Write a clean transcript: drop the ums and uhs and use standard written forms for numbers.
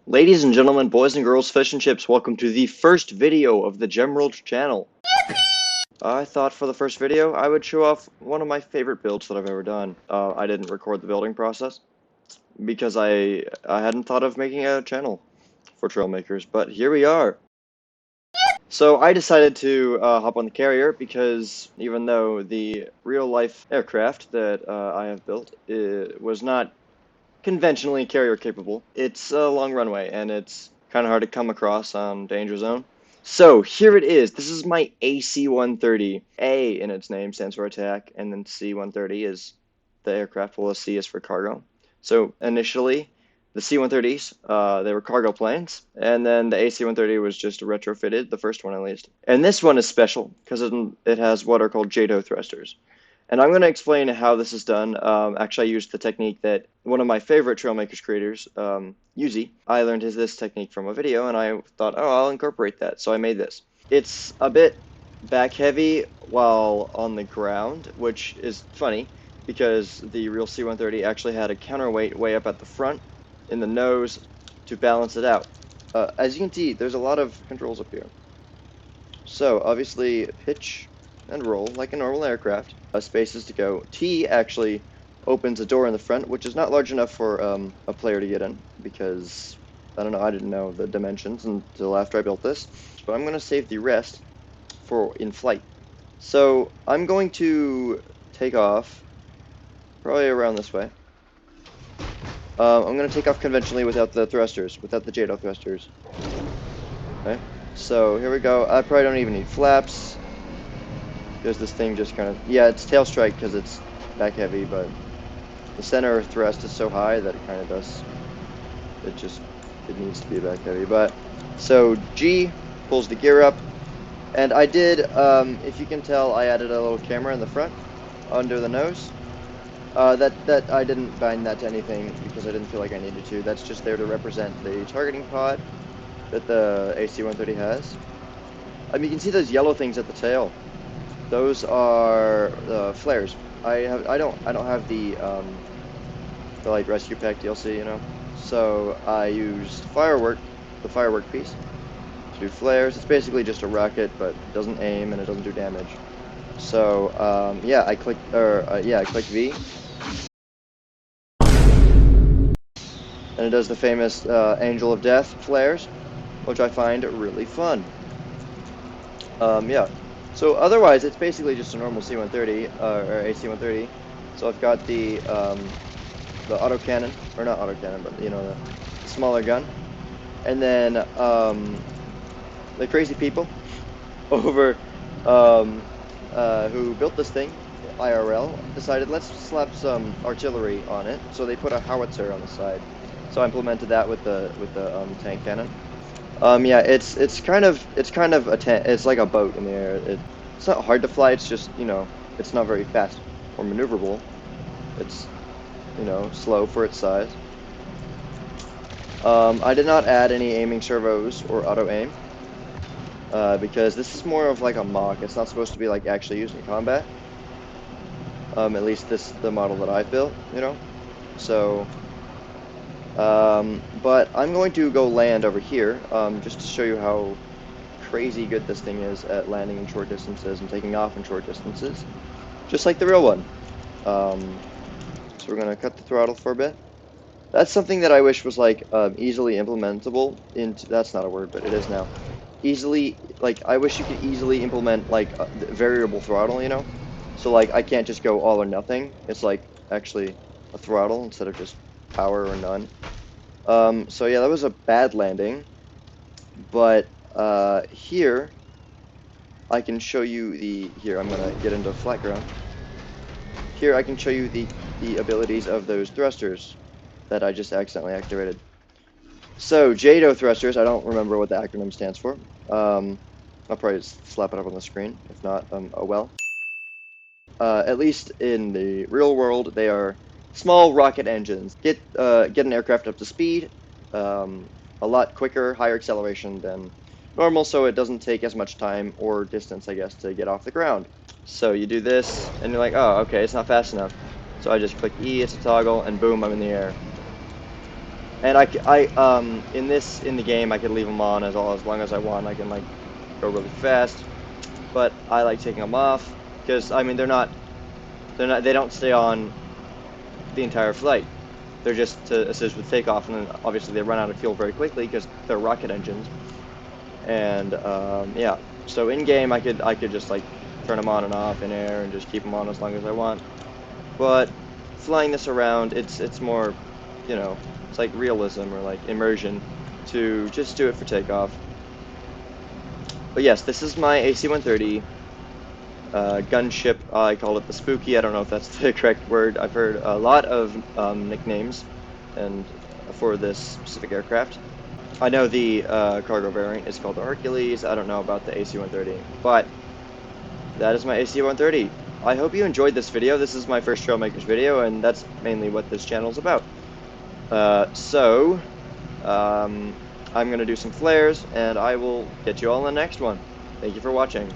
Ladies and gentlemen, boys and girls, fish and chips, welcome to the first video of the Gemworld channel. I thought for the first video I would show off one of my favorite builds that I've ever done. I didn't record the building process because I hadn't thought of making a channel for Trailmakers, but here we are. So I decided to hop on the carrier because even though the real-life aircraft that I have built was not conventionally carrier capable, it's a long runway and it's kind of hard to come across on Danger Zone. So here it is. This is my AC-130. A in its name stands for attack, and then C-130 is the aircraft, while the C is for cargo. So initially, the C-130s, they were cargo planes, and then the AC-130 was just retrofitted, the first one at least. And this one is special because it has what are called JATO thrusters. And I'm going to explain how this is done. Actually, I used the technique that one of my favorite Trailmakers creators, Yuzi, I learned this technique from a video, and I thought, oh, I'll incorporate that. So I made this. It's a bit back heavy while on the ground, which is funny because the real C-130 actually had a counterweight way up at the front in the nose to balance it out. As you can see, there's a lot of controls up here. So obviously pitch and roll like a normal aircraft. Spaces to go. T actually opens a door in the front, which is not large enough for a player to get in because, I don't know, I didn't know the dimensions until after I built this. But I'm going to save the rest for in flight. So I'm going to take off probably around this way. I'm going to take off conventionally without the thrusters, without the JATO thrusters. Okay, so here we go. I probably don't even need flaps. There's this thing just kind of, yeah, it's tail strike because it's back heavy, but the center thrust is so high that it kind of does, it needs to be back heavy. But, so G pulls the gear up, and I did, if you can tell, I added a little camera in the front, under the nose. That I didn't bind that to anything because I didn't feel like I needed to. That's just there to represent the targeting pod that the AC-130 has. You can see those yellow things at the tail. Those are flares. I don't have the like rescue pack DLC, you know. So I used the firework piece, to do flares. It's basically just a rocket, but it doesn't aim and it doesn't do damage. So yeah, I clicked V, and it does the famous Angel of Death flares, which I find really fun. Yeah. So otherwise, it's basically just a normal C-130 or AC-130. So I've got the autocannon, or not autocannon, but you know, the smaller gun, and then the crazy people over who built this thing, IRL, decided let's slap some artillery on it. So they put a howitzer on the side. So I implemented that with the tank cannon. Yeah, it's kind of it's like a boat in the air. It's not hard to fly. It's just, you know, it's not very fast or maneuverable. It's, you know, slow for its size. I did not add any aiming servos or auto aim because this is more of like a mock. It's not supposed to be like actually used in combat. At least the model that I built, you know. So. But I'm going to go land over here, just to show you how crazy good this thing is at landing in short distances and taking off in short distances, just like the real one. So we're going to cut the throttle for a bit. That's something that I wish was like easily implementable into, that's not a word, but it is now. Easily, like, I wish you could easily implement like variable throttle, you know? So like I can't just go all or nothing. It's like actually a throttle instead of just power or none. So yeah, that was a bad landing, but here I can show you here I'm gonna get into flat ground. Here I can show you the abilities of those thrusters that I just accidentally activated. So JATO thrusters, I don't remember what the acronym stands for. I'll probably just slap it up on the screen. If not, oh well. At least in the real world, they are small rocket engines. Get an aircraft up to speed, a lot quicker, higher acceleration than normal, so it doesn't take as much time or distance, I guess, to get off the ground. So you do this, and you're like, oh, okay, it's not fast enough. So I just click E, it's a toggle, and boom, I'm in the air. And in the game, I could leave them on as long as I want. I can like go really fast, but I like taking them off because I mean they don't stay on the entire flight. They're just to assist with takeoff, and then obviously they run out of fuel very quickly because they're rocket engines. And yeah, so in game I could just like turn them on and off in air and just keep them on as long as I want. But flying this around, it's more, you know, it's like realism or like immersion to just do it for takeoff. But yes, this is my AC-130 gunship. I call it the Spooky. I don't know if that's the correct word. I've heard a lot of nicknames and for this specific aircraft. I know the cargo variant is called the Hercules. I don't know about the AC-130, but that is my AC-130. I hope you enjoyed this video. This is my first Trailmakers video, and that's mainly what this channel is about. I'm going to do some flares, and I will get you all in the next one. Thank you for watching.